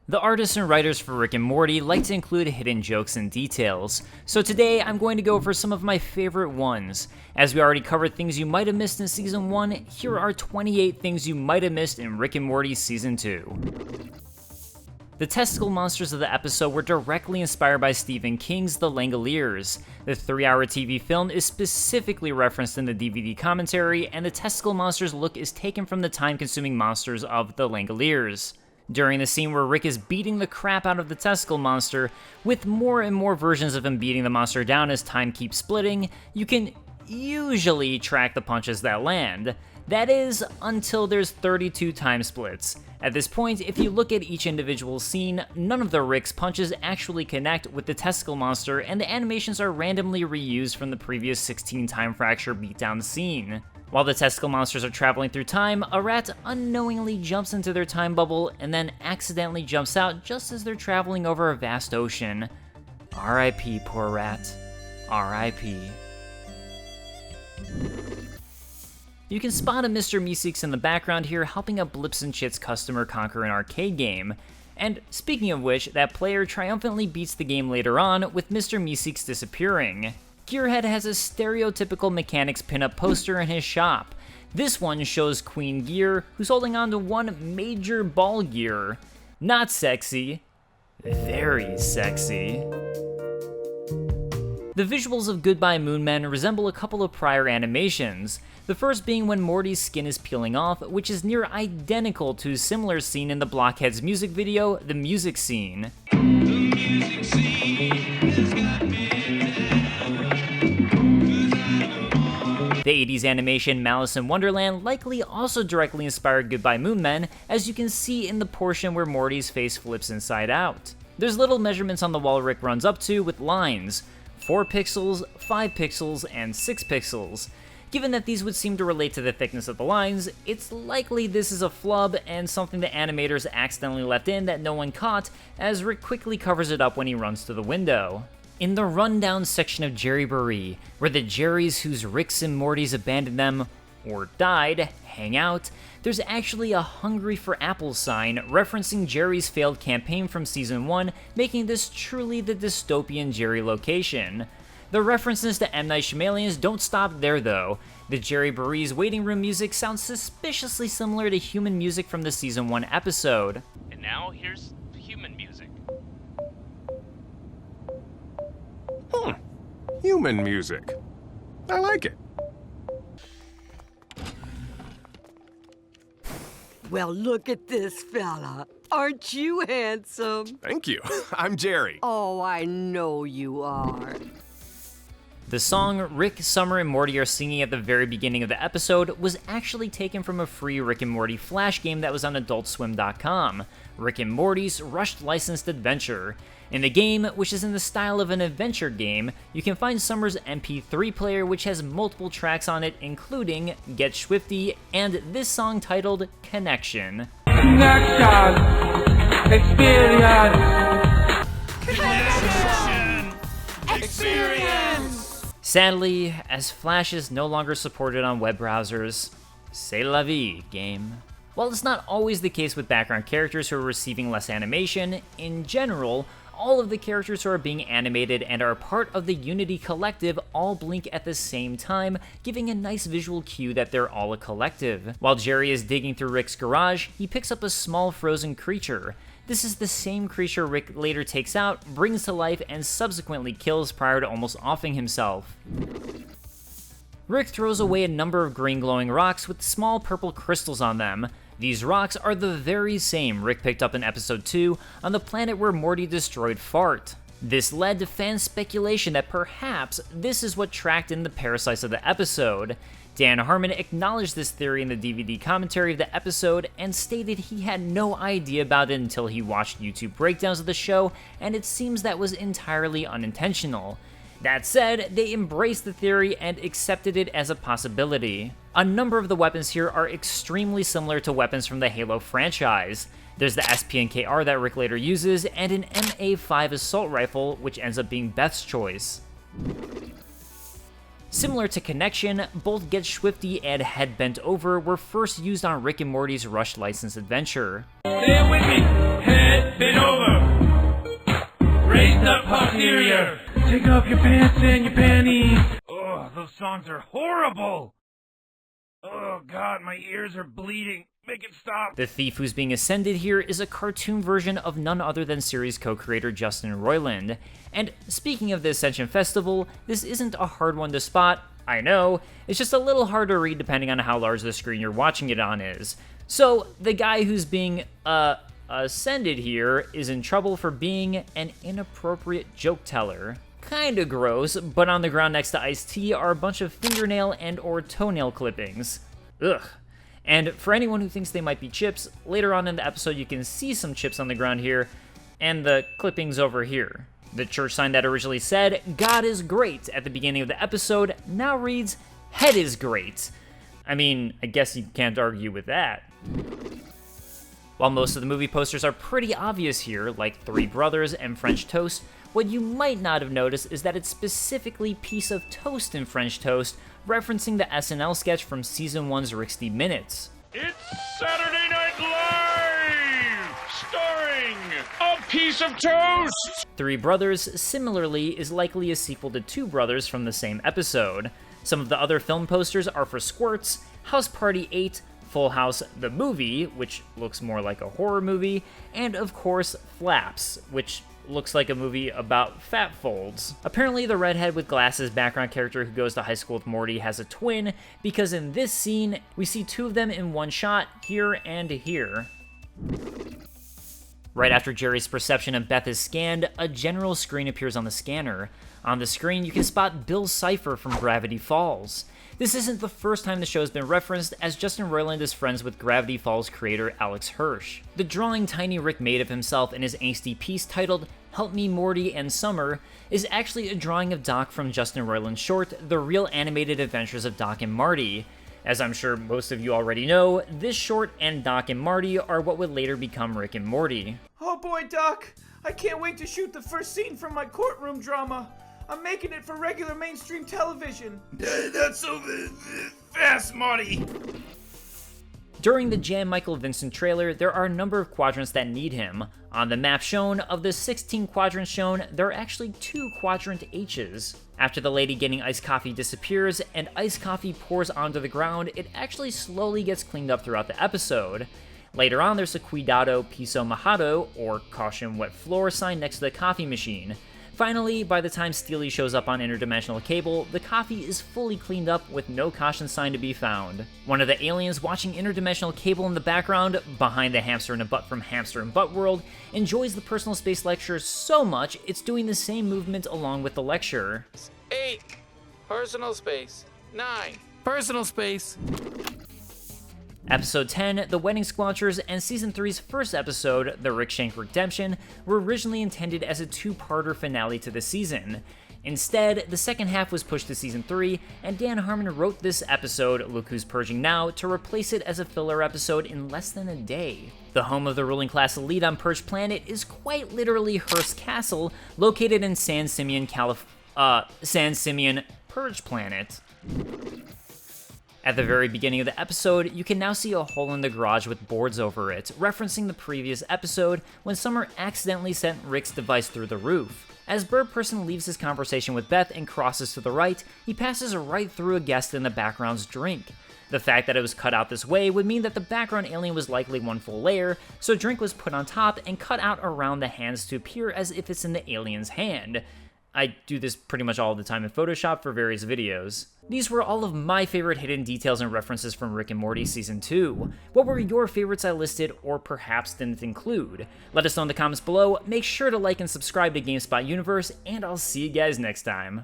The artists and writers for Rick and Morty like to include hidden jokes and details, so today I'm going to go over some of my favorite ones. As we already covered things you might have missed in Season 1, here are 28 things you might have missed in Rick and Morty Season 2. The testicle monsters of the episode were directly inspired by Stephen King's The Langoliers. The 3-hour TV film is specifically referenced in the DVD commentary, and the testicle monsters look is taken from the time-consuming monsters of The Langoliers. During the scene where Rick is beating the crap out of the testicle monster, with more and more versions of him beating the monster down as time keeps splitting, you can usually track the punches that land. That is, until there's 32 time splits. At this point, if you look at each individual scene, none of the Rick's punches actually connect with the testicle monster, and the animations are randomly reused from the previous 16 time fracture beatdown scene. While the testicle monsters are traveling through time, a rat unknowingly jumps into their time bubble and then accidentally jumps out just as they're traveling over a vast ocean. R.I.P. poor rat. R.I.P. You can spot a Mr. Meeseeks in the background here helping a Blips and Chits customer conquer an arcade game. And speaking of which, that player triumphantly beats the game later on with Mr. Meeseeks disappearing. Gearhead has a stereotypical mechanics pinup poster in his shop. This one shows Queen Gear, who's holding on to one major ball gear. Not sexy, very sexy. The visuals of Goodbye Moon Men resemble a couple of prior animations, the first being when Morty's skin is peeling off, which is near identical to a similar scene in the Blockheads music video, The Music Scene. The 80s animation Malice in Wonderland likely also directly inspired Goodbye Moon Men, as you can see in the portion where Morty's face flips inside out. There's little measurements on the wall Rick runs up to with lines: 4 pixels, 5 pixels, and 6 pixels. Given that these would seem to relate to the thickness of the lines, it's likely this is a flub and something the animators accidentally left in that no one caught, as Rick quickly covers it up when he runs to the window. In the rundown section of Jerry Burry, where the Jerrys whose Ricks and Mortys abandoned them, or died, hang out, there's actually a Hungry for Apples sign referencing Jerry's failed campaign from Season 1, making this truly the dystopian Jerry location. The references to M. Night Shyamalan's don't stop there though. The Jerry Burry's waiting room music sounds suspiciously similar to human music from the Season 1 episode. And now here's human music. Human music. I like it. Well, look at this fella. Aren't you handsome? Thank you. I'm Jerry. Oh, I know you are. The song Rick, Summer, and Morty are singing at the very beginning of the episode was actually taken from a free Rick and Morty Flash game that was on AdultSwim.com, Rick and Morty's Rushed Licensed Adventure. In the game, which is in the style of an adventure game, you can find Summer's MP3 player which has multiple tracks on it, including Get Schwifty and this song titled Connection. Connection! Experience! Connection! Experience! Sadly, as Flash is no longer supported on web browsers, c'est la vie, game. While it's not always the case with background characters who are receiving less animation, in general, all of the characters who are being animated and are part of the Unity Collective all blink at the same time, giving a nice visual cue that they're all a collective. While Jerry is digging through Rick's garage, he picks up a small frozen creature. This is the same creature Rick later takes out, brings to life, and subsequently kills prior to almost offing himself. Rick throws away a number of green glowing rocks with small purple crystals on them. These rocks are the very same Rick picked up in episode 2 on the planet where Morty destroyed Fart. This led to fan speculation that perhaps this is what tracked in the parasites of the episode. Dan Harmon acknowledged this theory in the DVD commentary of the episode and stated he had no idea about it until he watched YouTube breakdowns of the show, and it seems that was entirely unintentional. That said, they embraced the theory and accepted it as a possibility. A number of the weapons here are extremely similar to weapons from the Halo franchise. There's the SPNKR that Rick later uses, and an MA5 assault rifle, which ends up being Beth's choice. Similar to Connection, both Get Schwifty and Head Bent Over were first used on Rick and Morty's Rush Licensed Adventure. Stay with me. Head Bend over. Raise the posterior. Take off your pants and your panties. Oh, those songs are horrible. Oh, God, my ears are bleeding. Make it stop. The thief who's being ascended here is a cartoon version of none other than series co-creator Justin Roiland. And speaking of the Ascension Festival, this isn't a hard one to spot, I know, it's just a little hard to read depending on how large the screen you're watching it on is. So, the guy who's being, ascended here is in trouble for being an inappropriate joke teller. Kinda gross, but on the ground next to Ice-T are a bunch of fingernail and or toenail clippings. Ugh. And for anyone who thinks they might be chips, later on in the episode you can see some chips on the ground here, and the clippings over here. The church sign that originally said, "God is great," at the beginning of the episode, now reads, "Head is great." I mean, I guess you can't argue with that. While most of the movie posters are pretty obvious here, like Three Brothers and French Toast, what you might not have noticed is that it's specifically Piece of Toast in French Toast, referencing the SNL sketch from Season 1's 60 Minutes. It's Saturday Night Live! Starring A Piece of Toast! Three Brothers, similarly, is likely a sequel to Two Brothers from the same episode. Some of the other film posters are for Squirts, House Party 8, Full House the movie, which looks more like a horror movie, and of course, Flaps, which looks like a movie about fat folds. Apparently the redhead with glasses background character who goes to high school with Morty has a twin, because in this scene, we see two of them in one shot, here and here. Right after Jerry's perception of Beth is scanned, a general screen appears on the scanner. On the screen, you can spot Bill Cipher from Gravity Falls. This isn't the first time the show's been referenced, as Justin Roiland is friends with Gravity Falls creator Alex Hirsch. The drawing Tiny Rick made of himself in his angsty piece titled Help Me, Morty and Summer is actually a drawing of Doc from Justin Roiland's short, The Real Animated Adventures of Doc and Marty. As I'm sure most of you already know, this short and Doc and Marty are what would later become Rick and Morty. Oh boy, Doc, I can't wait to shoot the first scene from my courtroom drama. I'm making it for regular mainstream television. That's so fast, Marty! During the Jan Michael Vincent trailer, there are a number of quadrants that need him. On the map shown, of the 16 quadrants shown, there are actually 2 quadrant H's. After the lady getting iced coffee disappears and iced coffee pours onto the ground, it actually slowly gets cleaned up throughout the episode. Later on, there's a Cuidado Piso Mojado, or Caution Wet Floor sign next to the coffee machine. Finally, by the time Steely shows up on Interdimensional Cable, the coffee is fully cleaned up with no caution sign to be found. One of the aliens watching Interdimensional Cable in the background, behind the hamster in a butt from Hamster and Butt World, enjoys the personal space lecture so much it's doing the same movement along with the lecture. 8. Personal space. 9. Personal space. Episode 10, The Wedding Squanchers, and Season 3's first episode, The Rick Shank Redemption, were originally intended as a 2-parter finale to the season. Instead, the second half was pushed to Season 3, and Dan Harmon wrote this episode, Look Who's Purging Now, to replace it as a filler episode in less than a day. The home of the ruling class elite on Purge Planet is quite literally Hearst Castle, located in San Simeon, Purge Planet. At the very beginning of the episode, you can now see a hole in the garage with boards over it, referencing the previous episode when Summer accidentally sent Rick's device through the roof. As Bird Person leaves his conversation with Beth and crosses to the right, he passes right through a guest in the background's drink. The fact that it was cut out this way would mean that the background alien was likely one full layer, so drink was put on top and cut out around the hands to appear as if it's in the alien's hand. I do this pretty much all the time in Photoshop for various videos. These were all of my favorite hidden details and references from Rick and Morty Season 2. What were your favorites I listed or perhaps didn't include? Let us know in the comments below, make sure to like and subscribe to GameSpot Universe, and I'll see you guys next time.